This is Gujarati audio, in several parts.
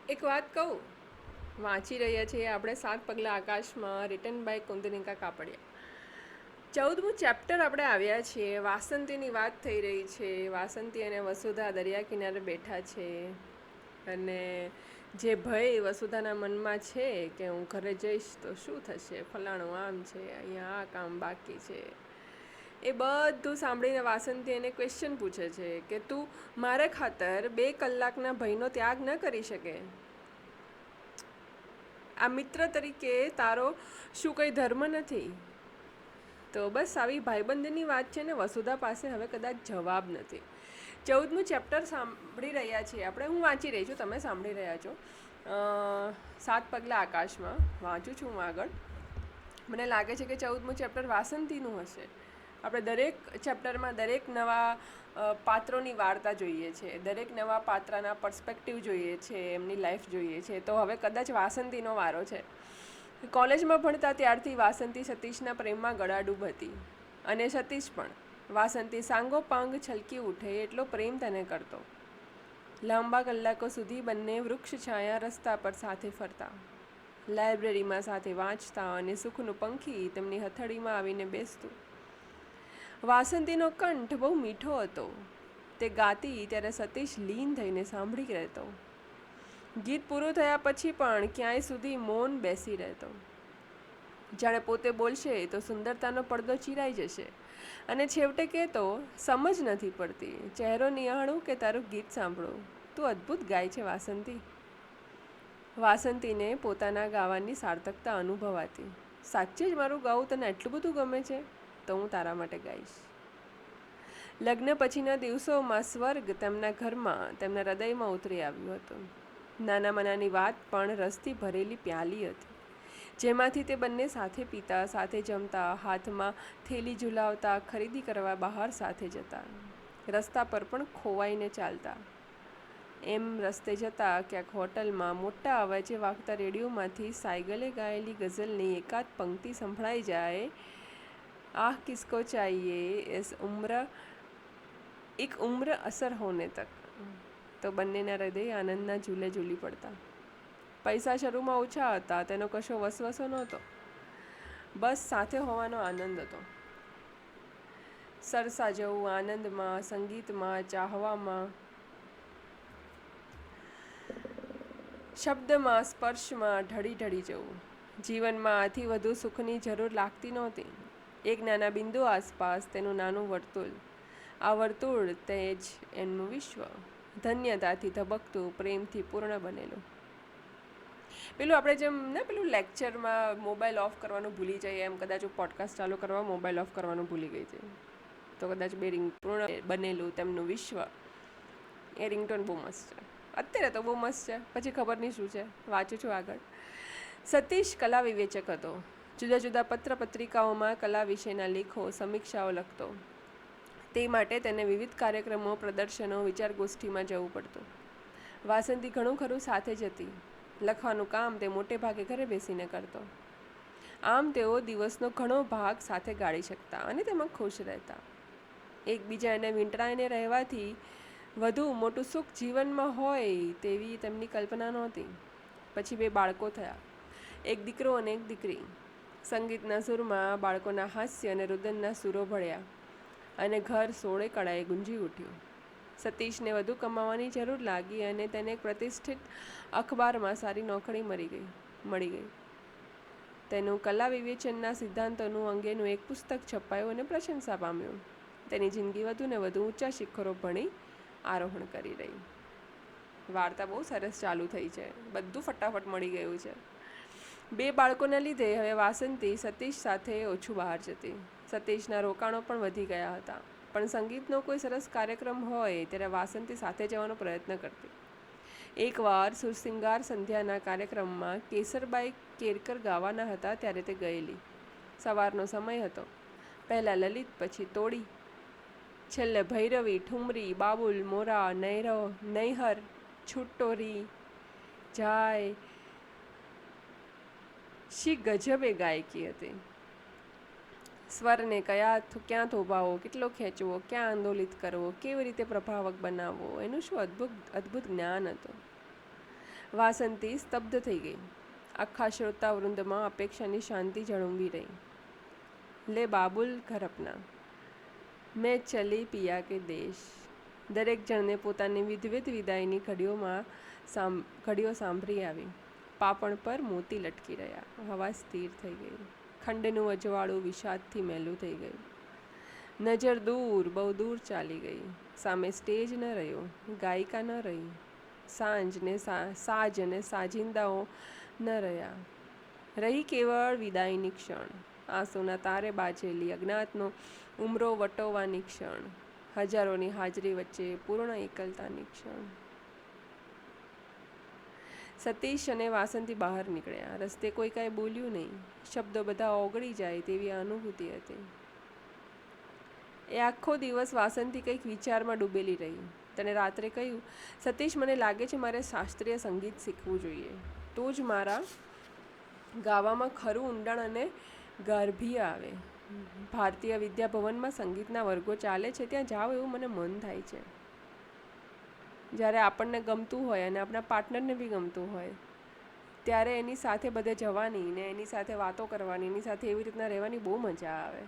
એક વાત કહું, વાંચી રહ્યા છીએ આપણે 7 પગલાં આકાશમાં, રિટન બાય કુંદનિકા કાપડિયા. 14મું ચેપ્ટર આપણે આવ્યા છીએ. વાસંતીની વાત થઈ રહી છે. વાસંતી અને વસુધા દરિયા કિનારે બેઠા છે અને જે ભય વસુધાના મનમાં છે કે હું ઘરે જઈશ તો શું થશે, ફલાણું આમ છે, અહીંયા આ કામ બાકી છે, એ બધું સાંભળીને વાસંતી એને ક્વેશ્ચન પૂછે છે કે તું મારે ખાતર 2 કલાકના ભયનો ત્યાગ ન કરી શકે? આ મિત્ર તરીકે તારો શું કંઈ ધર્મ નથી? તો બસ આવી ભાઈબંધની વાત છે ને વસુધા પાસે હવે કદાચ જવાબ નથી. 14મું ચેપ્ટર સાંભળી રહ્યા છીએ આપણે. હું વાંચી રહી છું, તમે સાંભળી રહ્યા છો. 7 પગલાં આકાશમાં વાંચું છું હું આગળ. મને લાગે છે કે 14મું ચેપ્ટર વાસંતીનું હશે. આપણે દરેક ચેપ્ટરમાં દરેક નવા પાત્રોની વાર્તા જોઈએ છે, દરેક નવા પાત્રના પર્સ્પેક્ટિવ જોઈએ છે, એમની લાઈફ જોઈએ છે. તો હવે કદાચ વાસંતીનો વારો છે. કોલેજમાં ભણતા ત્યારથી વાસંતી સતીશના પ્રેમમાં ગળાડૂબ હતી અને સતીશ પણ. વાસંતી સાંગોપાંગ છલકી ઉઠે એટલો પ્રેમ તેને કરતો. લાંબા કલાકો સુધી બંને વૃક્ષ છાયા રસ્તા પર સાથે ફરતા, લાઇબ્રેરીમાં સાથે વાંચતા અને સુખનું પંખી તેમની હથેળીમાં આવીને બેસતું. વાસંતીનો કંઠ બહુ મીઠો હતો. તે ગાતી ત્યારે સતીશ લીન થઈને સાંભળી રહેતો. ગીત પૂરું થયા પછી પણ ક્યાંય સુધી મૌન બેસી રહેતો, જાણે પોતે બોલશે તો સુંદરતાનો પડદો ચીરાઈ જશે. અને છેવટે કહેતો, સમજ નથી પડતી, ચહેરો નિહાળું કે તારું ગીત સાંભળું, તું અદ્ભુત ગાય છે વાસંતી. વાસંતીને પોતાના ગાવાની સાર્થકતા અનુભવાતી. સાચે જ મારું ગાવું તને એટલું બધું ગમે છે તો હું તારા માટે ગાઈશ. લગ્ન પછીના દિવસોમાં સ્વર્ગ તેમના ઘરમાં, તેમના હૃદયમાં ઉતરી આવ્યું હતું. નાનામાં નાની વાત પણ રસથી ભરેલી પ્યાલી હતી, જેમાંથી તે બંને સાથે પીતા, સાથે જમતા, હાથમાં થેલી ઝુલાવતા, ખરીદી કરવા બહાર સાથે જતા, રસ્તા પર પણ ખોવાઈને ચાલતા. એમ રસ્તે જતા ક્યાંક હોટલમાં મોટા અવાજે વાગતા રેડિયોમાંથી સાયગલે ગાયેલી ગઝલની એકાદ પંક્તિ સંભળાઈ જાય, આહ કિસકો ચાહીએ એસ ઉમ્ર એક ઉમ્ર અસર હોને તક, તો બંનેના હૃદય આનંદના ઝૂલે ઝૂલી પડતા. પૈસા શરૂમાં ઓછા હતા, તેનો કશો વસવસો નહોતો, બસ સાથે હોવાનો આનંદ હતો. સરસા જવું આનંદમાં, સંગીતમાં, ચાહવામાં, શબ્દમાં, સ્પર્શમાં ઢળી ઢળી જવું. જીવનમાં આથી વધુ સુખની જરૂર લાગતી નહોતી. એક નાના બિંદુ આસપાસ તેનું નાનું વર્તુળ. આ વર્તુળ તે જ એમનું વિશ્વ, ધન્યતાથી ધબકતું, પ્રેમથી પૂર્ણ બનેલું. પેલું આપણે જેમ ને પેલું લેક્ચરમાં મોબાઈલ ઓફ કરવાનું ભૂલી જઈએ, એમ કદાચ હું પોડકાસ્ટ ચાલુ કરવા મોબાઈલ ઓફ કરવાનું ભૂલી ગઈ છે, તો કદાચ બે રિંગ પૂર્ણ બનેલું તેમનું વિશ્વ. એ રિંગટોન બહુ મસ્ત છે, અત્યારે તો બહુ મસ્ત છે, પછી ખબર નહીં શું છે. વાંચું છું આગળ. સતીશ કલા વિવેચક હતો. જુદા જુદા પત્ર પત્રિકાઓમાં કલા વિશેના લેખો, સમીક્ષાઓ લખતો. તે માટે તેને વિવિધ કાર્યક્રમો, પ્રદર્શનો, વિચારગોષ્ઠીમાં જવું પડતું. વાસંતી ઘણું ખરું સાથે જ હતી. લખવાનું કામ તે મોટે ભાગે ઘરે બેસીને કરતો. આમ તેઓ દિવસનો ઘણો ભાગ સાથે ગાળી શકતા અને તેમાં ખુશ રહેતા. એકબીજાને વીંટળાઈને રહેવાથી વધુ મોટું સુખ જીવનમાં હોય તેવી તેમની કલ્પના નહોતી. પછી 2 બાળકો થયા, એક દીકરો અને એક દીકરી. સંગીતના સૂરમાં બાળકોના હાસ્ય અને રુદનના સૂરો ભળ્યા અને ઘર સોળે કળાએ ગુંજી ઉઠ્યું. સતીશને વધુ કમાવાની જરૂર લાગી અને તેને એક પ્રતિષ્ઠિત અખબારમાં સારી નોકરી મળી ગઈ. તેનું કલા વિવેચનના સિદ્ધાંતોનું અંગેનું એક પુસ્તક છપાયું અને પ્રશંસા પામ્યું. તેની જિંદગી વધુ ને વધુ ઊંચા શિખરો ભણી આરોહણ કરી રહી. વાર્તા બહુ સરસ ચાલુ થઈ છે, બધું ફટાફટ મળી ગયું છે. 2 બાળકોના લીધે હવે વાસંતી સતીશ સાથે ઓછું બહાર જતી. સતીશના રોકાણો પણ વધી ગયા હતા, પણ સંગીતનો કોઈ સરસ કાર્યક્રમ હોય ત્યારે વાસંતી સાથે જવાનો પ્રયત્ન કરતી. એકવાર સુરસિંગાર સંધ્યાના કાર્યક્રમમાં કેસરબાઈ કેરકર ગાવાના હતા ત્યારે તે ગયેલી. સવારનો સમય હતો. પહેલાં લલિત, પછી તોડી, છેલ્લે ભૈરવી, ઠુમરી, બાબુલ, મોરા, નૈહર, છુટ્ટોરી, જાય. શી ગજબે ગાયકી હતી! સ્વરને ક્યાં થોભાવો, કેટલો ખેંચવો, ક્યાં આંદોલિત કરવો, કેવી રીતે પ્રભાવક બનાવવો, એનું શું અદ્ભુત જ્ઞાન હતું. વાસંતી સ્તબ્ધ થઈ ગઈ. આખા શ્રોતાવૃંદમાં અપેક્ષાની શાંતિ જળવાઈ રહી. લે બાબુલ ઘર અપના, મેં ચલી પિયા કે દેશ. દરેક જણને પોતાની વિધવિધ વિદાયની ઘડીઓ સાંભળી આવી. પાપણ પર મોતી લટકી રહ્યા. હવા સ્થિર થઈ ગઈ. ખંડનું અજવાળું વિષાદથી મેલું થઈ ગયું. નજર દૂર, બહુ દૂર ચાલી ગઈ. સામે સ્ટેજ ન રહ્યો, ગાયિકા ન રહી, સાજ અને સાજિંદાઓ ન રહ્યા. રહી કેવળ વિદાયની ક્ષણ, આંસુના તારે બાજેલી અજ્ઞાતનો ઉમરો વટોવાની ક્ષણ, હજારોની હાજરી વચ્ચે પૂર્ણ એકલતાની ક્ષણ. સતીશ અને વાસંતી બહાર નીકળ્યા. રસ્તે કોઈ કાંઈ બોલ્યું નહીં. શબ્દો બધા ઓગળી જાય તેવી અનુભૂતિ હતી. એ આખો દિવસ વાસંતી કંઈક વિચારમાં ડૂબેલી રહી. તને રાત્રે કહ્યું, સતીશ, મને લાગે છે મારે શાસ્ત્રીય સંગીત શીખવું જોઈએ. તો જ મારા ગાવામાં ખરું ઊંડાણ અને ગાર્ભીય આવે. ભારતીય વિદ્યાભવનમાં સંગીતના વર્ગો ચાલે છે, ત્યાં જાઓ એવું મને મન થાય છે. જ્યારે આપણને ગમતું હોય અને આપણા પાર્ટનરને બી ગમતું હોય ત્યારે એની સાથે બધે જવાની ને એની સાથે વાતો કરવાની, એની સાથે એવી રીતના રહેવાની બહુ મજા આવે.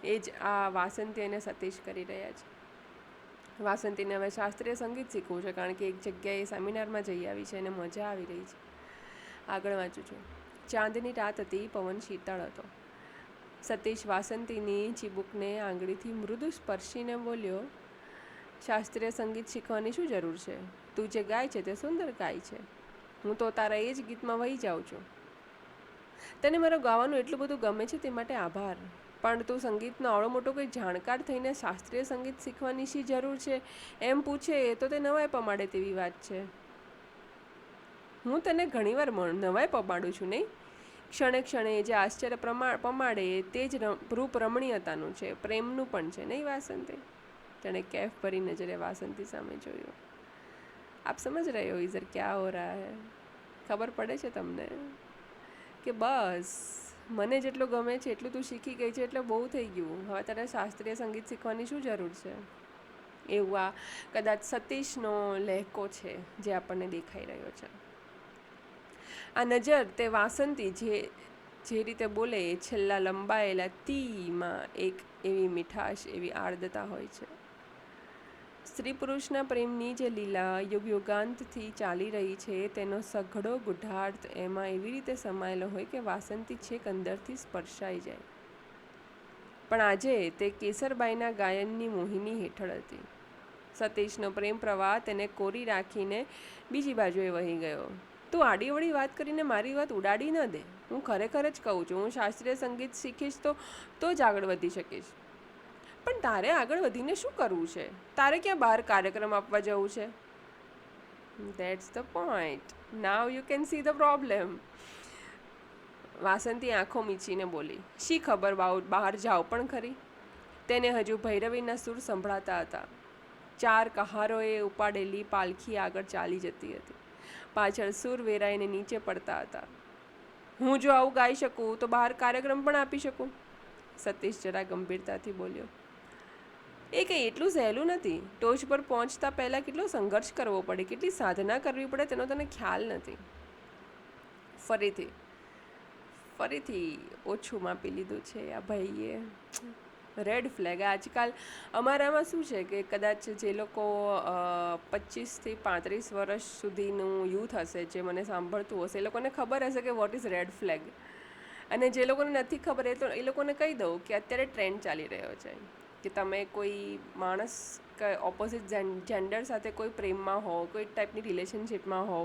એ જ આ વાસંતી અને સતીશ કરી રહ્યા છે. વાસંતીને હવે શાસ્ત્રીય સંગીત શીખવું છે, કારણ કે એક જગ્યાએ સેમિનારમાં જઈ આવી છે અને મજા આવી રહી છે. આગળ વાંચું છું. ચાંદની રાત હતી, પવન શીતળ હતો. સતીશ વાસંતીની ચીબુકને આંગળીથી મૃદુ સ્પર્શીને બોલ્યો, શાસ્ત્રીય સંગીત શીખવાની શું જરૂર છે? તું જે ગાય છે તે સુંદર ગાય છે. હું તો તારા એ જ ગીતમાં વહી જાઉં છું. તને મારું ગાવાનું એટલું બધું ગમે છે તે માટે આભાર, પણ તું સંગીતનો આવડો મોટો કોઈ જાણકાર થઈને શાસ્ત્રીય સંગીત શીખવાની શી જરૂર છે એમ પૂછે તો તે નવાઈ પમાડે તેવી વાત છે. હું તને ઘણીવાર નવાઈ પમાડું છું નહીં? ક્ષણે ક્ષણે જે આશ્ચર્ય પમાડે તે જ રૂપ રમણીયતાનું છે, પ્રેમનું પણ છે નહીં વાસંતી? તેણે કેફ ભરી નજરે વાસંતી સામે જોયું. આપ સમજ રહે હો ઇધર ક્યા હો રહા હૈ? ખબર પડે છે તમને કે બસ મને જેટલું ગમે છે એટલું તું શીખી ગઈ છે એટલે બહુ થઈ ગયું. હવે તારે શાસ્ત્રીય સંગીત શીખવાની શું જરૂર છે? એવું આ કદાચ સતીશનો લહેકો છે જે આપણને દેખાઈ રહ્યો છે. આ નજર તે વાસંતી જે રીતે બોલે એ છેલ્લા લંબાયેલા તીમાં એક એવી મીઠાશ, એવી આર્દ્રતા હોય છે. સ્ત્રી પુરુષના પ્રેમની જે લીલા યુગાંતથી ચાલી રહી છે તેનો સઘળો ગુઢાર્થ એમાં એવી રીતે સમાયેલો હોય કે વાસંતી છેક અંદરથી સ્પર્શાઈ જાય. પણ આજે તે કેસરબાઈના ગાયનની મોહિની હેઠળ હતી. સતીશનો પ્રેમ પ્રવાહ તેને કોરી રાખીને બીજી બાજુએ વહી ગયો. તું આડીઅવળી વાત કરીને મારી વાત ઉડાડી ન દે. હું ખરેખર જ કહું છું, હું શાસ્ત્રીય સંગીત શીખીશ તો જ આગળ વધી શકીશ. પણ તારે આગળ વધીને શું કરવું છે? તારે ક્યાં બહાર કાર્યક્રમ આપવા જવું છે? That's the point. Now you can see the problem. Vasanti આંખો મીચીને બોલી, શી ખબર બહાર જાઓ પણ ખરી. તેને હજુ ભૈરવીના સૂર સંભળાતા હતા. 4 કહારોએ ઉપાડેલી પાલખી આગળ ચાલી જતી હતી. પાછળ સૂર વેરાઈને નીચે પડતા હતા. હું જો આવું ગાઈ શકું તો બહાર કાર્યક્રમ પણ આપી શકું. સતીશ જરા ગંભીરતાથી બોલ્યો. એ કંઈ એટલું સહેલું નથી. ટોચ પર પહોંચતા પહેલાં કેટલો સંઘર્ષ કરવો પડે, કેટલી સાધના કરવી પડે તેનો તને ખ્યાલ નથી. ફરીથી ઓછું માપી લીધું છે આ ભાઈએ. Red flag. આજકાલ અમારામાં શું છે કે કદાચ જે લોકો 25 થી 35 વર્ષ સુધીનું યુથ હશે જે મને સાંભળતું હશે એ લોકોને ખબર હશે કે વોટ ઇઝ રેડ ફ્લેગ. અને જે લોકોને નથી ખબર એ લોકોને કહી દઉં કે અત્યારે ટ્રેન્ડ ચાલી રહ્યો છે કે તમે કોઈ માણસ ઓપોઝિટ જેન્ડર સાથે કોઈ પ્રેમમાં હો, કોઈ ટાઈપની રિલેશનશિપમાં હો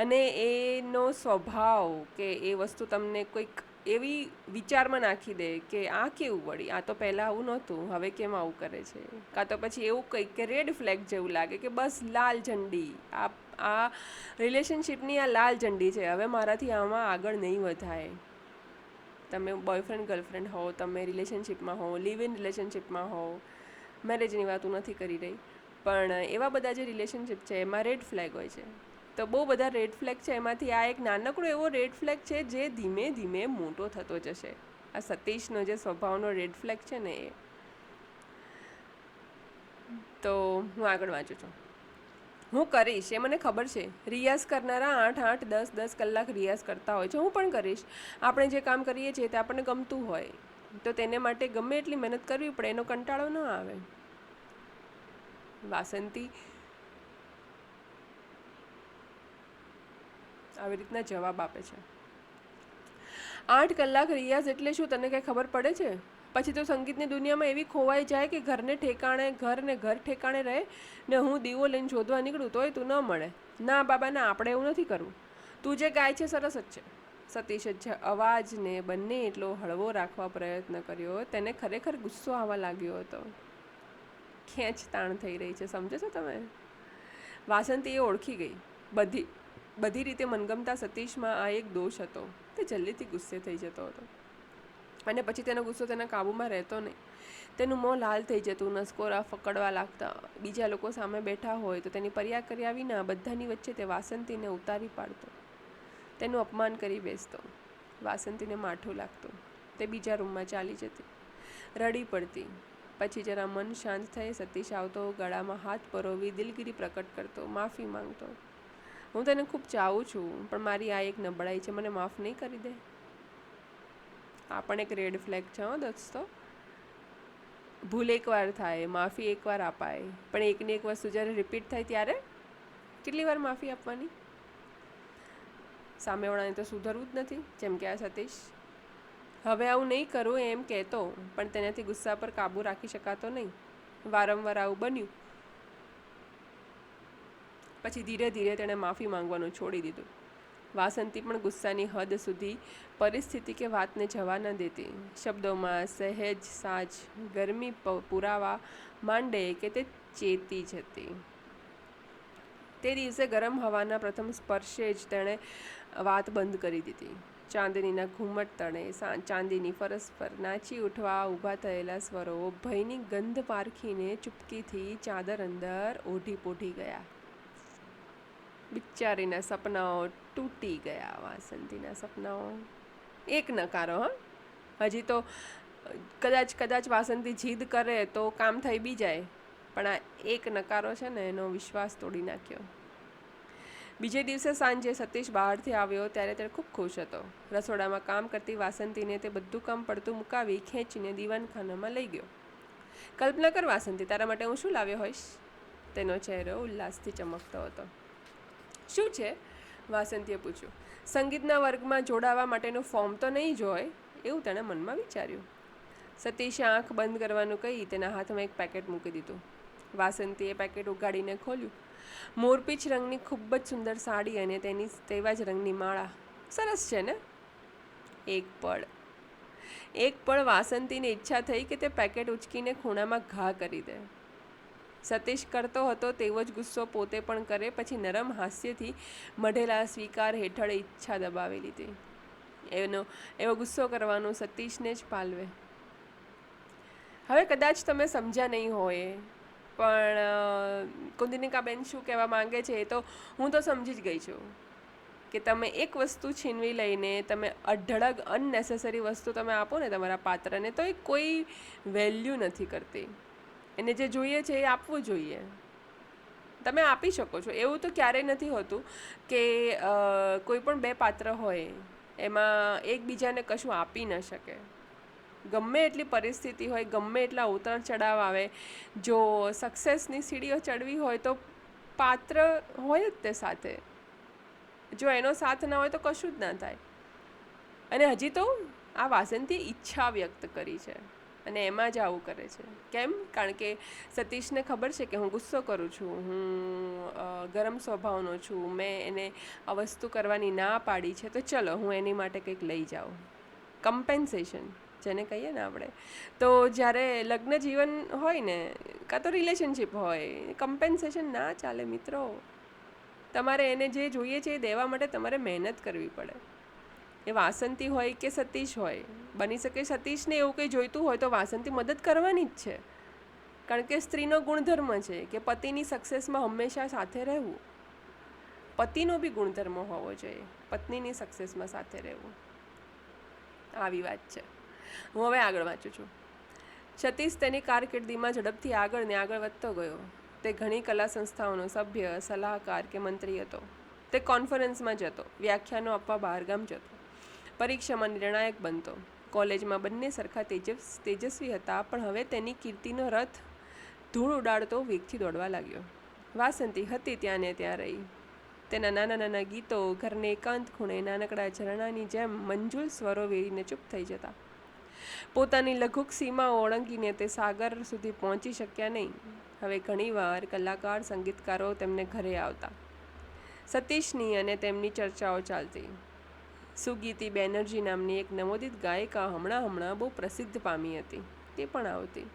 અને એનો સ્વભાવ કે એ વસ્તુ તમને કોઈક એવી વિચારમાં નાખી દે કે આ કેવું વળી, આ તો પહેલાં આવું નહોતું, હવે કેમ આવું કરે છે, કાં તો પછી એવું કંઈક કે રેડ ફ્લેગ જેવું લાગે કે બસ લાલ ઝંડી, આ રિલેશનશિપની આ લાલ ઝંડી છે, હવે મારાથી આમાં આગળ નહીં વધાય. તમે બોયફ્રેન્ડ ગર્લફ્રેન્ડ હો, તમે રિલેશનશિપમાં હો, લિવ ઇન રિલેશનશિપમાં હો, મેરેજની વાત હું નથી કરી રહી, પણ એવા બધા જે રિલેશનશિપ છે એમાં રેડ ફ્લેગ હોય છે. તો બહુ બધા રેડ ફ્લેગ છે, એમાંથી આ એક નાનકડો એવો રેડ ફ્લેગ છે જે ધીમે ધીમે મોટો થતો જશે. આ સતીશનો જે સ્વભાવનો રેડ ફ્લેગ છે ને એ. તો હું આગળ વાંચું છું. હું કરીશ, એ મને ખબર છે. રિયાઝ કરનારા 8-8 10-10 કલાક રિયાઝ કરતા હોય છે, હું પણ કરીશ. આપણે જે કામ કરીએ છીએ તે આપણને ગમતું હોય તો તેને માટે ગમે એટલી મહેનત કરવી પડે, એનો કંટાળો ન આવે. વાસંતી આવી રીતના જવાબ આપે છે. 8 કલાક રિયાઝ એટલે શું, તને કંઈ ખબર પડે છે? પછી તો સંગીતની દુનિયામાં એવી ખોવાઈ જાય કે ઘર ને ઘર ઠેકાણે રહે ને હું દીવો લઈને શોધવા નીકળું તોય તું ન મળે. ના બાબા ના, આપણે એવું નથી કરવું. તું જે ગાય છે સરસ જ છે. સતીશે અવાજને બંને એટલો હળવો રાખવા પ્રયત્ન કર્યો, તેને ખરેખર ગુસ્સો આવવા લાગ્યો હતો. ખેંચતાણ થઈ રહી છે, સમજો છો તમે? વાસંતી એ ઓળખી ગઈ. બધી રીતે મનગમતા સતીશમાં આ એક દોષ હતો. તે જલ્દીથી ગુસ્સે થઈ જતો હતો અને પછી તેનો ગુસ્સો તેના કાબૂમાં રહેતો નહીં. તેનું મોં લાલ થઈ જતું, નસકોરા ફકડવા લાગતા. બીજા લોકો સામે બેઠા હોય તો તેની પર્યા કર્યા વિના બધાની વચ્ચે તે વાસંતીને ઉતારી પાડતો, તેનું અપમાન કરી બેસતો. વાસંતીને માઠું લાગતું. તે બીજા રૂમમાં ચાલી જતી, રડી પડતી. પછી જરા મન શાંત થઈ સતીશ આવતો, ગળામાં હાથ પરોવી દિલગીરી પ્રકટ કરતો, માફી માંગતો. હું તને ખૂબ ચાહું છું, પણ મારી આ એક નબળાઈ છે, મને માફ નહીં કરી દે? આ પણ એક રેડ ફ્લેગ છે હો દોસ્તો. ભૂલ એકવાર થાય, માફી એકવાર અપાય, પણ એકની એક વસ્તુ જ્યારે રિપીટ થાય ત્યારે કેટલી વાર માફી આપવાની? સામેવાળાને તો સુધરવું જ નથી, જેમ કે આ સતીશ. હવે આવું નહીં કરું એમ કહેતો, પણ તેનાથી ગુસ્સા પર કાબૂ રાખી શકાતો નહીં. વારંવાર આવું બન્યું. પછી ધીરે ધીરે તેણે માફી માંગવાનું છોડી દીધું. વાસંતી પણ ગુસ્સાની હદ સુધી પરિસ્થિતિ કે વાતને જવા ન દેતી. શબ્દોમાં સહેજ સાજ ગરમી પુરાવા માંડે કે તે ચેતી જતી. તે દિવસે ગરમ હવાના પ્રથમ સ્પર્શે જ તેણે વાત બંધ કરી દીધી. ચાંદનીના ઘૂમટ તળે ચાંદીની ફરસ પર નાચી ઉઠવા ઊભા થયેલા સ્વરો ભયની ગંધ પારખીને ચૂપકીથી ચાદર અંદર ઓઢી પોઢી ગયા. બિચારીના સપનાઓ તૂટી ગયા. વાસંતીના સપનાઓ એક નકારો. હજી તો કદાચ વાસંતી જીદ કરે તો કામ થઈ બી જાય, પણ આ એક નકારો છે ને એનો વિશ્વાસ તોડી નાખ્યો. બીજે દિવસે સાંજે સતીશ બહારથી આવ્યો ત્યારે તે ખૂબ ખુશ હતો. રસોડામાં કામ કરતી વાસંતીને તે બધું કામ પડતું મુકાવી ખેંચીને દીવાનખાનામાં લઈ ગયો. કલ્પના કર વાસંતી, તારા માટે હું શું લાવ્યો હોઈશ? તેનો ચહેરો ઉલ્લાસથી ચમકતો હતો. શું છે? વાસંતીએ પૂછ્યું. સંગીતના વર્ગમાં જોડાવા માટેનું ફોર્મ તો નહીં જ હોય, એવું તેણે મનમાં વિચાર્યું. સતીશે આંખ બંધ કરવાનું કહી તેના હાથમાં એક પેકેટ મૂકી દીધું. વાસંતીએ પેકેટ ઉગાડીને ખોલ્યું. મોરપીંછ રંગની ખૂબ જ સુંદર સાડી અને તેવા જ રંગની માળા. સરસ છે ને? એક પળ વાસંતીની ઈચ્છા થઈ કે તે પેકેટ ઉચકીને ખૂણામાં ઘા કરી દે. સતીશ કરતો હતો તેવો જ ગુસ્સો પોતે પણ કરે. પછી નરમ હાસ્યથી મઢેલા સ્વીકાર હેઠળ ઈચ્છા દબાવી લીધી. એવો ગુસ્સો કરવાનું સતીશને જ પાલવે. હવે કદાચ તમે સમજ્યા નહીં હોય, પણ કુંદનિકાબેન શું કહેવા માંગે છે એ તો હું તો સમજી જ ગઈ છું કે તમે એક વસ્તુ છીનવી લઈને તમે અઢળક અનનેસેસરી વસ્તુ તમે આપો ને તમારા પાત્રને, તો એ કોઈ વેલ્યુ નથી કરતી. એને જે જોઈએ છે એ આપવું જોઈએ. તમે આપી શકો છો. એવું તો ક્યારેય નથી હોતું કે કોઈ પણ બે પાત્ર હોય એમાં એકબીજાને કશું આપી ન શકે. ગમે એટલી પરિસ્થિતિ હોય, ગમે એટલા ઉતાર ચઢાવ આવે, જો સક્સેસની સીડીઓ ચડવી હોય તો પાત્ર હોય જ તે સાથે. જો એનો સાથ ના હોય તો કશું જ ના થાય. અને હજી તો આ વાસંતીએ ઈચ્છા વ્યક્ત કરી છે અને એમાં જ આવું કરે છે. કેમ? કારણ કે સતીશને ખબર છે કે હું ગુસ્સો કરું છું, હું ગરમ સ્વભાવનો છું, મેં એને આ વસ્તુ કરવાની ના પાડી છે, તો ચલો હું એની માટે કંઈક લઈ જાઉં. કમ્પેન્સેશન જેને કહીએ ને આપણે. તો જ્યારે લગ્ન જીવન હોય ને, કાં તો રિલેશનશિપ હોય, કમ્પેન્સેશન ના ચાલે મિત્રો. તમારે એને જે જોઈએ છે એ દેવા માટે તમારે મહેનત કરવી પડે. એ વાસંતી હોય કે સતીશ હોય, બની શકે સતીશને એવું કંઈ જોઈતું હોય તો વાસંતી મદદ કરવાની જ છે. કારણ કે સ્ત્રીનો ગુણધર્મ છે કે પતિની સક્સેસમાં હંમેશા સાથે રહેવું. પતિનો બી ગુણધર્મ હોવો જોઈએ પત્નીની સક્સેસમાં સાથે રહેવું. આવી વાત છે. હું હવે આગળ વાંચું છું. સતીશ તેની કારકિર્દીમાં ઝડપથી આગળ ને આગળ વધતો ગયો. તે ઘણી કલા સંસ્થાઓનો સભ્ય, સલાહકાર કે મંત્રી હતો. તે કોન્ફરન્સમાં જતો, વ્યાખ્યાનો આપવા બહારગામ જતો, પરીક્ષામાં નિર્ણાયક બનતો. કોલેજમાં બંને સરખા તેજસ્વી હતા, પણ હવે તેની કીર્તિનો રથ ધૂળ ઉડાડતો વેગથી દોડવા લાગ્યો. વાસંતી હતી ત્યાં ને ત્યાં રહી. તેના નાના નાના ગીતો ઘરને એકાંત ખૂણે નાનકડા ઝરણાની જેમ મંજુલ સ્વરો વેરીને ચૂપ થઈ જતા. પોતાની લઘુક સીમાઓ ઓળંગીને તે સાગર સુધી પહોંચી શક્યા નહીં. હવે ઘણીવાર કલાકાર સંગીતકારો તેમને ઘરે આવતા. સતીશની અને તેમની ચર્ચાઓ ચાલતી. સુગીતી બેનર્જી નામની એક નવોદિત ગાયિકા હમણાં બહુ પ્રસિદ્ધ પામી હતી. તે પણ આવતી.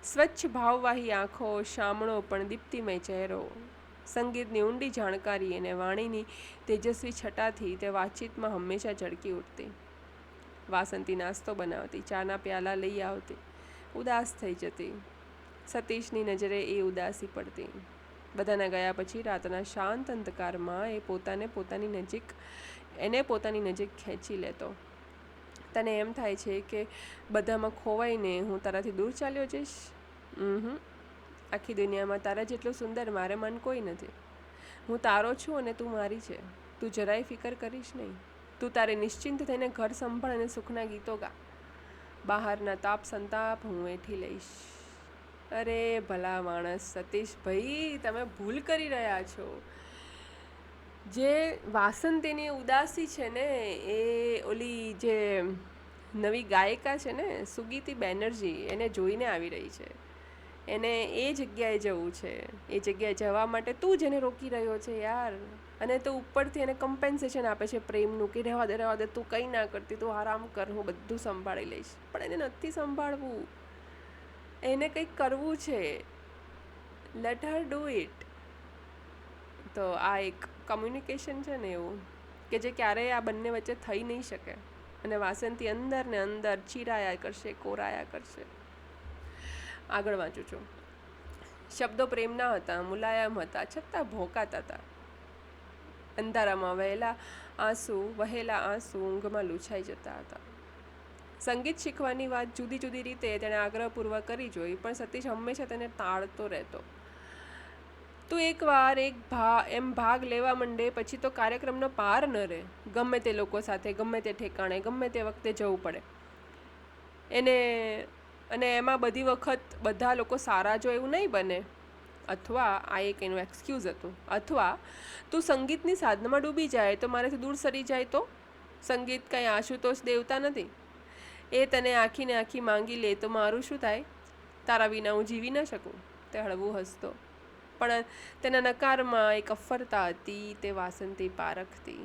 સ્વચ્છ ભાવવાહી આંખો, શામળો પણ દીપ્તિમય ચહેરો, સંગીતની ઊંડી જાણકારી અને વાણીની તેજસ્વી છટાથી તે વાતચીતમાં હંમેશા ઝળકી ઉઠતી. વાસંતી નાસ્તો બનાવતી, ચાના પ્યાલા લઈ આવતી, ઉદાસ થઈ જતી. સતીશની નજરે એ ઉદાસી પડતી. બધાના ગયા પછી રાતના શાંત અંધકારમાં એને પોતાની નજીક ખેંચી લેતો. તને એમ થાય છે કે બધામાં ખોવાઈને હું તારાથી દૂર ચાલ્યો જઈશ? આખી દુનિયામાં તારા જેટલું સુંદર મારે મન કોઈ નથી. હું તારો છું અને તું મારી છે. તું જરાય ફિકર કરીશ નહીં. તું તારે નિશ્ચિંત થઈને ઘર સંભાળ અને સુખના ગીતો ગા. બહારના તાપ સંતાપ હું વેઠી લઈશ. અરે ભલા માણસ સતીશભાઈ, તમે ભૂલ કરી રહ્યા છો. જે વાસંતીની ઉદાસી છે ને, એ ઓલી જે નવી ગાયિકા છે ને સુગીતી બેનર્જી, એને જોઈને આવી રહી છે. એને એ જગ્યાએ જવું છે. એ જગ્યાએ જવા માટે તું જ એને રોકી રહ્યો છે યાર. અને તું ઉપરથી એને કમ્પેન્સેશન આપે છે પ્રેમનું, કે રહેવા દે, તું કંઈ ના કરતી, તું આરામ કર, હું બધું સંભાળી લઈશ. પણ એને નથી સંભાળવું. એને કંઈક કરવું છે. Let her do it. તો આ એક કમ્યુનિકેશન છે ને એવું, કે જે ક્યારેય આ બંને વચ્ચે થઈ નહીં શકે. અને વાસંતી અંદર ને અંદર ચીરાયા કરશે, કોરાયા કરશે. આગળ વાંચું છું. શબ્દો પ્રેમના હતા, મુલાયમ હતા, છતાં ભોંકાતા હતા. અંધારામાં વહેલા આંસુ ઊંઘમાં લૂછાઈ જતા હતા. સંગીત શીખવાની વાત જુદી જુદી રીતે તેણે આગ્રહપૂર્વક કરી જોઈ, પણ સતીશ હંમેશા તેને ટાળતો રહેતો. તું એકવાર એમ ભાગ લેવા માંડે પછી તો કાર્યક્રમનો પાર ન રહે. ગમે તે લોકો સાથે, ગમે તે ઠેકાણે, ગમે તે વખતે જવું પડે એને. અને એમાં બધી વખત બધા લોકો સારા જો એવું નહીં બને. અથવા આ એક એનું એક્સક્યુઝ હતું. અથવા તું સંગીતની સાધનામાં ડૂબી જાય તો મારાથી દૂર સરી જાય તો. સંગીત કંઈ આશુતોષ દેવતા નથી. એ તને આખીને આખી માંગી લે તો મારું શું થાય? તારા વિના હું જીવી ન શકું. તે હળવું હસતો. પણ તેના નકારમાં એક અફરતા હતી. તે વાસંતી પારખતી.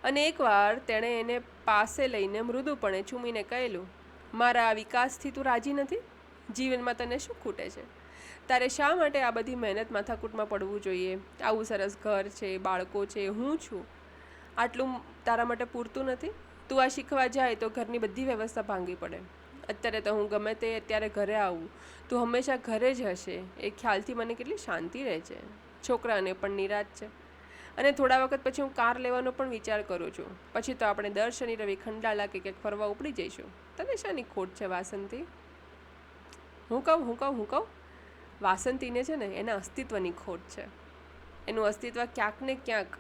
અને એકવાર તેણે એને પાસે લઈને મૃદુપણે ચૂમીને કહેલું, મારા આ વિકાસથી તું રાજી નથી? જીવનમાં તને શું ખૂટે છે? તારે શા માટે આ બધી મહેનત માથાકૂટમાં પડવું જોઈએ? આવું સરસ ઘર છે, બાળકો છે, હું છું. આટલું તારા માટે પૂરતું નથી? તું આ શીખવા જાય તો ઘરની બધી વ્યવસ્થા ભાંગવી પડે. અત્યારે તો હું ગમે તે અત્યારે ઘરે આવું, તું હંમેશા ઘરે જ હશે, એ ખ્યાલથી મને કેટલી શાંતિ રહે છે. છોકરાને પણ નિરાશ છે. અને થોડા વખત પછી હું કાર લેવાનો પણ વિચાર કરું છું. પછી તો આપણે દર શનિ રવિ ખંડાલા કે ક્યાંક ફરવા ઉપડી જઈશું. તને શાની ખોટ છે વાસંતી? હું કહું વાસંતીને છે ને એના અસ્તિત્વની ખોટ છે. એનું અસ્તિત્વ ક્યાંક ને ક્યાંક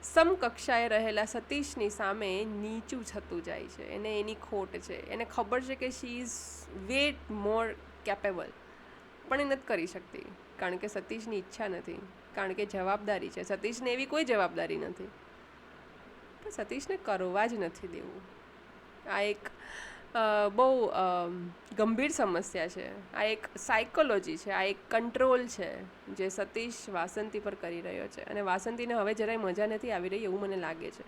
સમકક્ષાએ રહેલા સતીશની સામે નીચું થતું જાય છે. એને એની ખોટ છે. એને ખબર છે કે she is way more capable, પણ એ નથી કરી શકતી. કારણ કે સતીશની ઈચ્છા નથી. કારણ કે જવાબદારી છે. સતીશને એવી કોઈ જવાબદારી નથી. પણ સતીશને કરવા જ નથી દેવું. આ એક બહુ ગંભીર સમસ્યા છે. આ એક સાયકોલોજી છે. આ એક કંટ્રોલ છે જે સતીશ વાસંતી પર કરી રહ્યો છે. અને વાસંતીને હવે જરાય મજા નથી આવી રહી એવું મને લાગે છે.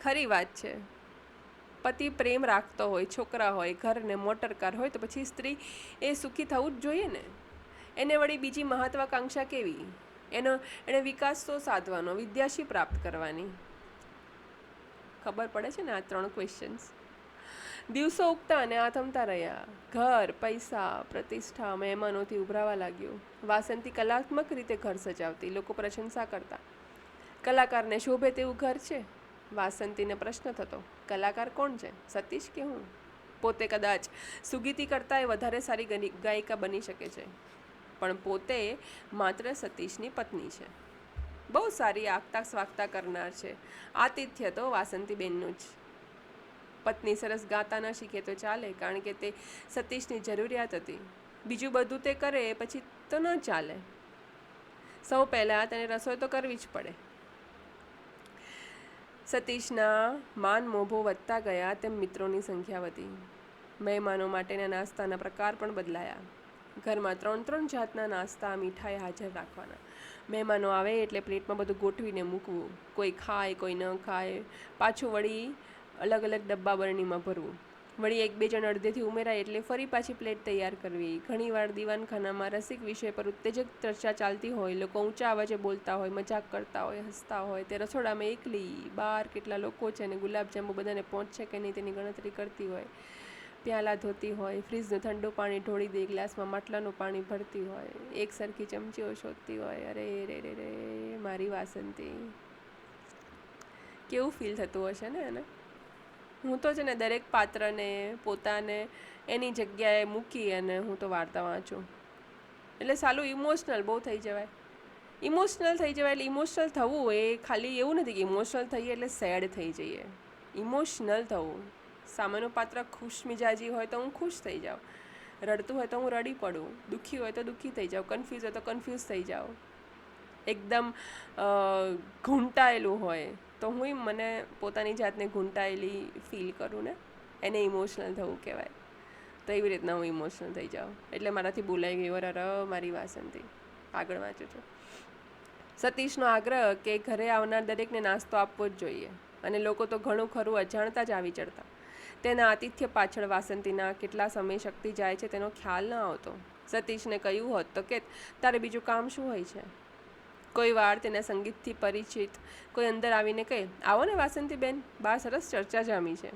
ખરી વાત છે, પતિ પ્રેમ રાખતો હોય, છોકરા હોય, ઘર ને મોટરકાર હોય, તો પછી સ્ત્રી એ સુખી થવું જ જોઈએ ને. એને વળી બીજી મહત્વાકાંક્ષા કેવી? એને વિકાસ તો સાધવાનો, વિદ્યાશી પ્રાપ્ત કરવાની. ખબર પડે છે ને આ 3 ક્વેશ્ચન્સ. દિવસો ઉગતા અને આથમતા રહ્યા. ઘર, પૈસા, પ્રતિષ્ઠા મહેમાનોથી ઉભરાવા લાગ્યું. વાસંતી કલાત્મક રીતે ઘર સજાવતી. લોકો પ્રશંસા કરતા. કલાકારને શોભે તેવું ઘર છે. વાસંતીને પ્રશ્ન થતો, કલાકાર કોણ છે, સતીશ કે હું? પોતે કદાચ સુગીતી કરતાં વધારે સારી ગાયિકા બની શકે છે, પણ પોતે માત્ર સતીશની પત્ની છે. બહુ સારી આગતા સ્વાગતા કરનાર છે. આતિથ્ય તો વાસંતીબેનનું જ. પત્ની સરસ ગાતા ન શીખે તો ચાલે, કારણ કે તે સતીશની જરૂરિયાત હતી. બીજું બધું તે કરે પછી તો ન ચાલે. સૌ પહેલાં તેને રસોઈ તો કરવી જ પડે. સતીશના માન મોભો વધતા ગયા તેમ મિત્રોની સંખ્યા વધી. મહેમાનો માટેના નાસ્તાના પ્રકાર પણ બદલાયા. ઘરમાં 3 જાતના નાસ્તા મીઠાઈ હાજર રાખવાના. મહેમાનો આવે એટલે પ્લેટમાં બધું ગોઠવીને મૂકવું. કોઈ ખાય, કોઈ ન ખાય, પાછું વળી અલગ અલગ ડબ્બા બરણીમાં ભરવું. વળી 1-2 જણ અડધેથી ઉમેરાય એટલે ફરી પાછી પ્લેટ તૈયાર કરવી. ઘણીવાર દીવાનખાનામાં રસિક વિષય પર ઉત્તેજક ચર્ચા ચાલતી હોય, લોકો ઊંચા અવાજે બોલતા હોય, મજાક કરતા હોય, હસતા હોય. તે રસોડામાં એકલી બહાર કેટલા લોકો છે અને ગુલાબજાંબુ બધાને પહોંચશે કે નહીં તેની ગણતરી કરતી હોય. પ્યાલા ધોતી હોય, ફ્રીજનું ઠંડુ પાણી ઢોળી દે, ગ્લાસમાં માટલાનું પાણી ભરતી હોય, એક સરખી ચમચીઓ શોધતી હોય. અરે રે રે રે મારી વાસંતી, કેવું ફીલ થતું હશે ને એને. હું તો છે ને દરેક પાત્રને પોતાને એની જગ્યાએ મૂકી અને હું તો વાર્તા વાંચું. એટલે સાલું ઇમોશનલ બહુ થઈ જવાય. એટલે ઇમોશનલ થવું એ ખાલી એવું નથી કે ઇમોશનલ થઈએ એટલે સેડ થઈ જઈએ. ઇમોશનલ થવું, સામેનું પાત્ર ખુશ મિજાજી હોય તો હું ખુશ થઈ જાઉં, રડતું હોય તો હું રડી પડું, દુઃખી હોય તો દુઃખી થઈ જાઉં, કન્ફ્યુઝ હોય તો કન્ફ્યુઝ થઈ જાઉં, એકદમ ઘૂંટાયેલું હોય તો હું મને પોતાની જાતને ઘૂંટાયેલી ફીલ કરું ને, એને ઇમોશનલ થવું કહેવાય. તો એવી રીતના હું ઇમોશનલ થઈ જાઉં. એટલે મારાથી બોલાઈ ગઈ મારી વાસંતી. આગળ વાંચું છું. સતીશનો આગ્રહ કે ઘરે આવનાર દરેકને નાસ્તો આપવો જ જોઈએ, અને લોકો તો ઘણું ખરું અજાણતા જ આવી ચડતા. તેના આતિથ્ય પાછળ વાસંતીના કેટલા સમય શક્તિ જાય છે તેનો ખ્યાલ ન આવતો. સતીશને કહ્યું હોત તો કે તારે બીજું કામ શું હોય છે. કોઈ વાર તેના સંગીતથી પરિચિત કોઈ અંદર આવીને કહે, આવો ને વાસંતીબેન, બહાર સરસ ચર્ચા જામી છે.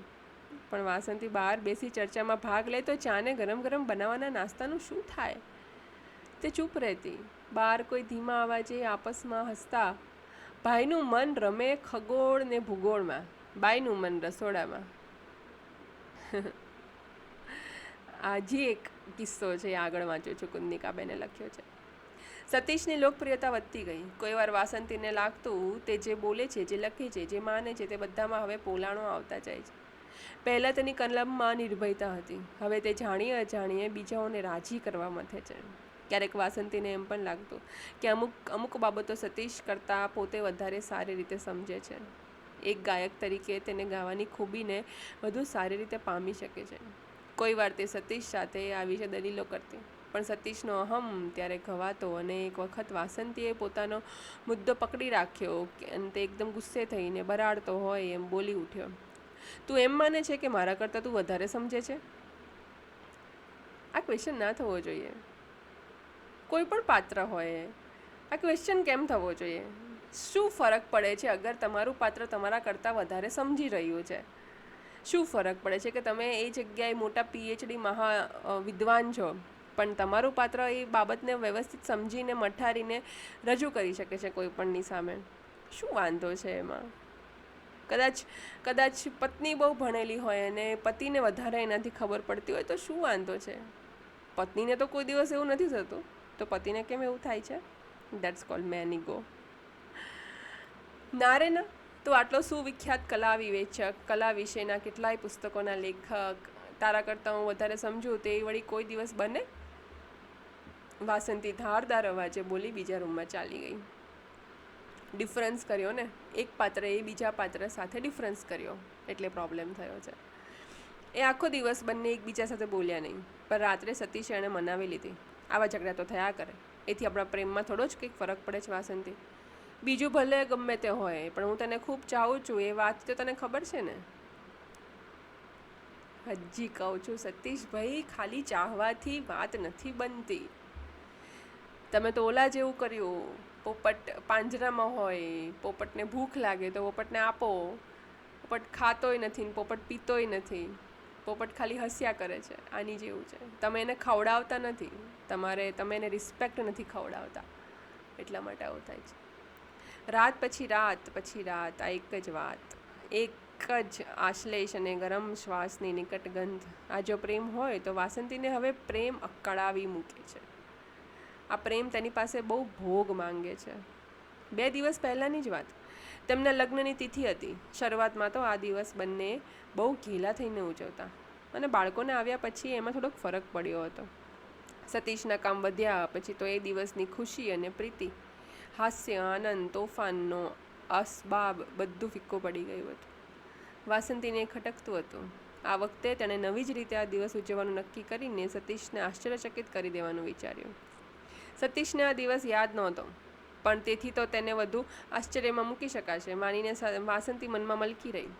પણ વાસંતી બહાર બેસી ચર્ચામાં ભાગ લે તો ચાને ગરમ ગરમ બનાવવાના નાસ્તાનું શું થાય. તે ચૂપ રહેતી. બહાર કોઈ ધીમા અવાજે આપસમાં હસતા. ભાઈનું મન રમે ખગોળ ને ભૂગોળમાં, બાઈનું મન રસોડામાં. હજી એક કિસ્સો છે, આગળ વાંચું છું, કુંદનિકાબેને લખ્યો છે. સતીશની લોકપ્રિયતા વધતી ગઈ. કોઈ વાર વાસંતીને લાગતું તે જે બોલે છે, જે લખે છે, જે માને છે તે બધામાં હવે પોલાણો આવતા જાય છે. પહેલાં તેની કલમમાં નિર્ભયતા હતી, હવે તે જાણીએ અજાણીએ બીજાઓને રાજી કરવા મથે છે. ક્યારેક વાસંતીને એમ પણ લાગતું કે અમુક બાબતો સતીશ કરતાં પોતે વધારે સારી રીતે સમજે છે. એક ગાયક તરીકે તેને ગાવાની ખૂબીને વધુ સારી રીતે પામી શકે છે. કોઈ વાર તે સતીશ સાથે આ વિશે દલીલો કરતી, પણ સતીશનો અહમ ત્યારે ઘવાતો અને એક વખત વાસંતીએ પોતાનો મુદ્દો પકડી રાખ્યો અને તે એકદમ ગુસ્સે થઈને બરાડતો હોય એમ બોલી ઉઠ્યો, તું એમ માને છે કે મારા કરતાં તું વધારે સમજે છે? આ ક્વેશ્ચન ના થવો જોઈએ. કોઈ પણ પાત્ર હોય, આ ક્વેશ્ચન કેમ થવો જોઈએ? શું ફરક પડે છે અગર તમારું પાત્ર તમારા કરતાં વધારે સમજી રહ્યું છે? શું ફરક પડે છે કે તમે એ જગ્યાએ મોટા PhD વિદ્વાન છો, પણ તમારું પાત્ર એ બાબતને વ્યવસ્થિત સમજીને મઠારીને રજૂ કરી શકે છે કોઈ પણની સામે? શું વાંધો છે એમાં? કદાચ પત્ની બહુ ભણેલી હોય અને પતિને વધારે એનાથી ખબર પડતી હોય તો શું વાંધો છે? પત્નીને તો કોઈ દિવસ એવું નથી થતું, તો પતિને કેમ એવું થાય છે? That's called man ego. ના રે ના, તો આટલો સુવિખ્યાત કલા વિવેચક, કલા વિશેના કેટલાય પુસ્તકોના લેખક, તારા કરતાં હું વધારે સમજું તે વળી કોઈ દિવસ બને? વાસંતી ધારદાર અવાજે બોલી બીજા રૂમમાં ચાલી ગઈ. ડિફરન્સ કર્યો ને, એક પાત્રએ બીજા પાત્ર સાથે ડિફરન્સ કર્યો એટલે પ્રોબ્લેમ થયો છે. એ આખો દિવસ બંને એકબીજા સાથે બોલ્યા નહીં, પણ રાત્રે સતીશે એણે મનાવી લીધી. આવા ઝઘડા તો થયા કરે, એથી આપણા પ્રેમમાં થોડો જ કંઈક ફરક પડે છે વાસંતી. બીજું ભલે ગમે તે હોય, પણ હું તને ખૂબ ચાહું છું એ વાત તો તને ખબર છે ને? હજી કહું છું સતીશભાઈ, ખાલી ચાહવાથી વાત નથી બનતી. તમે તો ઓલા જેવું કર્યું, પોપટ પાંજરામાં હોય, પોપટને ભૂખ લાગે તો પોપટને આપો, પોપટ ખાતોય નથી ને પોપટ પીતોય નથી, પોપટ ખાલી હસ્યા કરે છે. આની જેવું છે. તમે એને ખવડાવતા નથી, તમે એને રિસ્પેક્ટ નથી ખવડાવતા, એટલા માટે આવું થાય છે. રાત પછી રાત આ એક જ વાત, એક જ આશ્લેષ અને ગરમ શ્વાસની નિકટ ગંધ. આ જો પ્રેમ હોય તો વાસંતીને હવે પ્રેમ અકળાવી મૂકે છે. આ પ્રેમ તેની પાસે બહુ ભોગ માંગે છે. 2 દિવસ પહેલાંની જ વાત. તેમના લગ્નની તિથિ હતી. શરૂઆતમાં તો આ દિવસ બંને બહુ ઘેલા થઈને ઉજવતા અને બાળકોને આવ્યા પછી એમાં થોડોક ફરક પડ્યો હતો. સતીશના કામ વધ્યા પછી તો એ દિવસની ખુશી અને પ્રીતિ, હાસ્ય, આનંદ, તોફાનનો અસબાબ બધું ફિક્કો પડી ગયું હતું. વાસંતીને ખટકતું હતું. આ વખતે તેણે નવી જ રીતે આ દિવસ ઉજવવાનું નક્કી કરીને સતીશને આશ્ચર્યચકિત કરી દેવાનું વિચાર્યું. સતીશને આ દિવસ યાદ નહોતો, પણ તેથી તો તેને વધુ આશ્ચર્યમાં મૂકી શકાશે માનીને વાસંતી મનમાં મલકી રહી.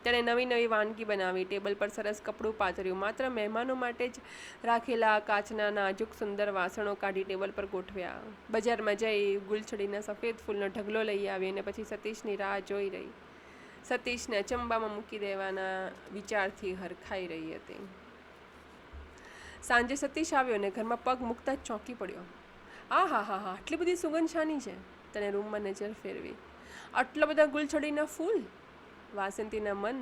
તેણે નવી નવી વાનગી બનાવી, ટેબલ પર સરસ કપડું પાથર્યું, માત્ર મહેમાનો માટે જ રાખેલા કાચના નાજુક સુંદર વાસણો કાઢી ટેબલ પર ગોઠવ્યા. બજારમાં જઈ ગુલછડીના સફેદ ફૂલનો ઢગલો લઈ આવી અને પછી સતીશની રાહ જોઈ રહી. સતીશને અચંબામાં મૂકી દેવાના વિચારથી હરખાઈ રહી હતી. સાંજે સતીશ આવ્યો અને ઘરમાં પગ મૂકતા જ ચોંકી પડ્યો. હા હા હા હા, આટલી બધી સુગંધ શાની છે? તેણે રૂમમાં નજર ફેરવી. આટલા બધા ગુલછડીના ફૂલ? વાસંતીના મન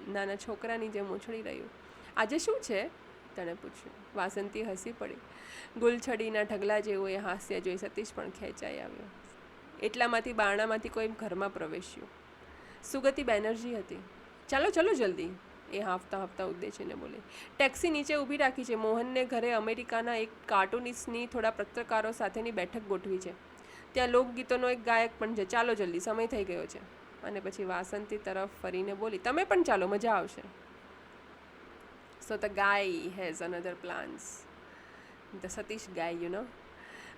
નાના છોકરાની જેમ ઉછળી રહ્યું. આજે શું છે? તેણે પૂછ્યું. વાસંતી હસી પડી. ગુલછડીના ઢગલા જેવું એ હાસ્ય જોઈ સતીશ પણ ખેંચાઈ આવ્યો. એટલામાંથી બારણામાંથી કોઈ ઘરમાં પ્રવેશ્યું. સુગતિ બેનર્જી હતી. ચાલો ચાલો જલ્દી, એ હાંફતા હાંફતા ઉદ્દેશીને બોલી. ટેક્સી નીચે ઊભી રાખી છે. મોહનને ઘરે અમેરિકાના એક કાર્ટૂનિસ્ટની થોડા પત્રકારો સાથેની બેઠક ગોઠવી છે. ત્યાં લોકગીતોનો એક ગાયક પણ છે. ચાલો જલ્દી, સમય થઈ ગયો છે. અને પછી વાસંતી તરફ ફરીને બોલી, તમે પણ ચાલો, મજા આવશે. So the guy has another plans. The Satish guy, you know.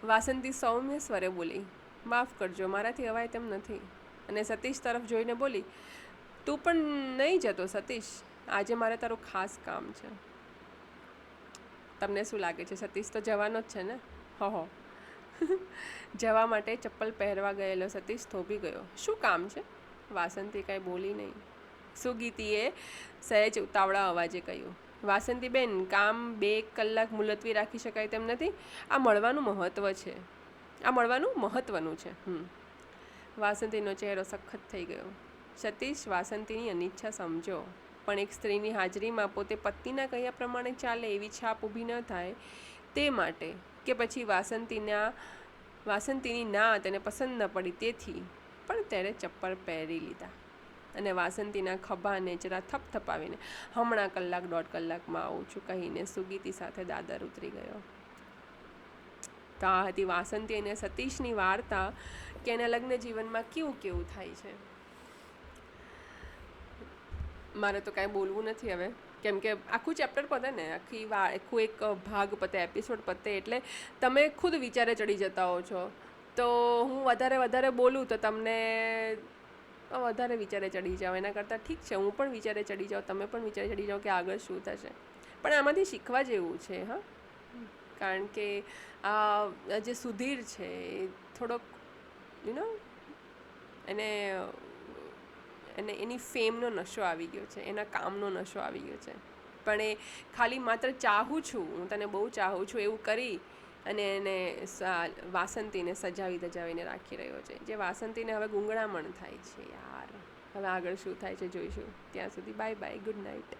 Vasanti સૌમ્ય સ્વરે બોલી. માફ કરજો, મારાથી અવાય તેમ નથી. અને સતીશ તરફ જોઈને બોલી, તું પણ નહીં જતો સતીશ? આજે મારે તારું ખાસ કામ છે. તમને શું લાગે છે, સતીશ તો જવાનો જ છે ને? હો જવા માટે ચપ્પલ પહેરવા ગયેલો સતીશ થોભી ગયો. શું કામ છે? વાસંતી કાંઈ બોલી નહીં. સુગીતીએ સહેજ ઉતાવળા અવાજે કહ્યું. વાસંતી બેન, કામ 2 કલાક મુલતવી રાખી શકાય તેમ નથી. આ મળવાનું મહત્વનું છે. વાસંતીનો ચહેરો સખત થઈ ગયો. સતીશ, વાસંતીની અનિચ્છા સમજો, પણ એક સ્ત્રીની હાજરીમાં પોતે પત્નીના કહ્યા પ્રમાણે ચાલે એવી છાપ ઊભી ન થાય તે માટે, કે પછી વાસંતીની ના તેને પસંદ ન પડી તેથી પણ તેણે ચપ્પલ પહેરી લીધા અને વાસંતીના ખભાને જરા થપથપાવીને હમણાં 1-1.5 કલાકમાં આવું છું કહીને સુગીતી સાથે દાદર ઉતરી ગયો. તો આ હતી વાસંતી અને સતીશની વાર્તા કે એના લગ્ન જીવનમાં કેવું થાય છે. મારે તો કાંઈ બોલવું નથી હવે, કેમ કે આખું ચેપ્ટર પતે ને, આખું એક ભાગ પતે, એપિસોડ પતે, એટલે તમે ખુદ વિચારે ચડી જતા હો છો. તો હું વધારે બોલું તો તમને વધારે વિચારે ચડી જાઓ. એના કરતાં ઠીક છે, હું પણ વિચારે ચડી જાઉં, તમે પણ વિચારે ચડી જાઓ કે આગળ શું થશે. પણ આમાંથી શીખવા જેવું છે. હા, કારણ કે આ જે સુધીર છે એ થોડોક એને એની ફેમનો નશો આવી ગયો છે, એના કામનો નશો આવી ગયો છે. પણ એ ખાલી માત્ર ચાહું છું, હું તને બહુ ચાહું છું એવું કરી અને એને વાસંતીને સજાવીને રાખી રહ્યો છે, જે વાસંતીને હવે ગુંગળામણ થાય છે. યાર, હવે આગળ શું થાય છે જોઈશું. ત્યાં સુધી બાય બાય, ગુડ નાઇટ.